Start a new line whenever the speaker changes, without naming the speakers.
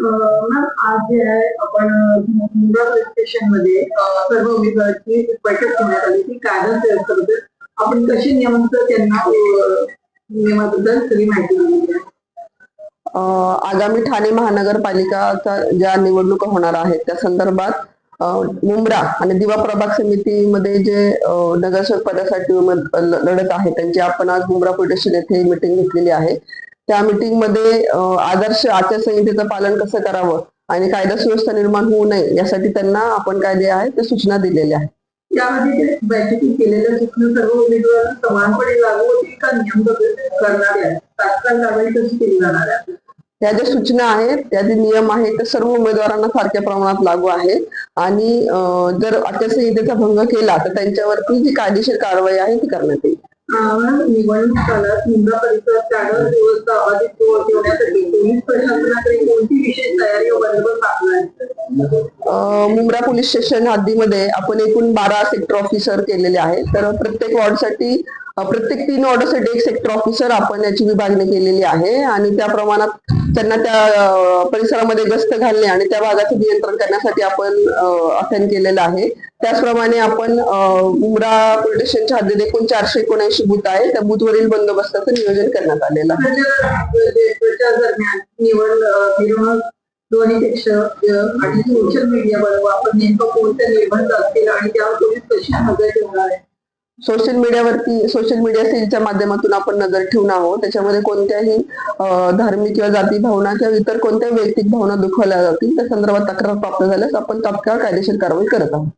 Ma'am आज जे आहे आपण मुंब्रा पोलीस स्टेशन मध्ये सर्व उमेदवारांची बैठक होण्यात आली ती कायदा सुव्यवस्थेबद्दल आपण कशी नियमांचं त्यांना नियमाबद्दल सगळी माहिती दिली आहे.
आगामी ठाणे महानगरपालिकाचा ज्या निवडणुका होणार आहेत त्या संदर्भात मुंब्रा आणि दिवा प्रभाग समितीमध्ये जे नगरसेवक पदासाठी लढत आहे त्यांची आपण आज मुंब्रा पोलीस स्टेशन येथे मिटिंग घेतलेली आहे. त्या मिटिंगमध्ये आदर्श आचारसंहितेचं पालन कसं करावं आणि कायदा सुव्यवस्था निर्माण होऊ नये यासाठी त्यांना आपण काय जे आहे ते सूचना दिलेल्या आहेत.
यामध्ये बैठकीत केलेल्या सूचना सर्व उमेदवारांना समानपणे लागू होतील का नियम करणार आहे तात्काळ कारवाई कशी केली जाणार आहे.
त्या ज्या सूचना आहेत त्या जे नियम आहेत ते सर्व उमेदवारांना सारख्या प्रमाणात लागू आहेत आणि जर आचारसंहितेचा भंग केला तर त्यांच्यावरती जी कायदेशीर कारवाई आहे ती करण्यात येईल.
निवडणूक काळात मुंब्रा परिसरात कायदा सुव्यवस्था अधिक ठेवण्यासाठी पोलीस प्रशासनाकडे कोणती विशेष तयारी व बंदोबस्त आखला आहे.
मुंब्रा पोलीस स्टेशन हद्दीमध्ये आपण एकूण 12 सेक्टर ऑफिसर केलेले आहेत. तर प्रत्येक वॉर्डसाठी प्रत्येक 3 वॉर्डसाठी एक सेक्टर ऑफिसर आपण याची विभागणी केलेली आहे आणि त्या प्रमाणात त्यांना त्या परिसरामध्ये गस्त घालणे आणि त्या भागाचं नियंत्रण करण्यासाठी आपण असाइन केलेलं आहे. त्याचप्रमाणे आपण मुंब्रा पोलीस स्टेशनच्या हद्दीत एकूण 479 बूथ आहे. त्या बूथवरील बंदोबस्ताचं नियोजन करण्यात आलेलं आहे.
दरम्यान निवडणूक ध्वनीपेक्षा आणि सोशल मीडियावर आपण नेमकं कोणत्या निर्बंध असतील आणि त्यावर पोलीस कशी नजर ठेवणार आहे.
सोशल मीडिया सेलच्या माध्यमातून आपण नजर ठेवून आहोत. त्याच्यामध्ये कोणत्याही धार्मिक किंवा जाती भावना किंवा इतर कोणत्याही वैयक्तिक भावना दुखावल्या जातील त्या संदर्भात तक्रार प्राप्त झाल्यास आपण तात्काळ कायदेशीर कारवाई करत आहोत.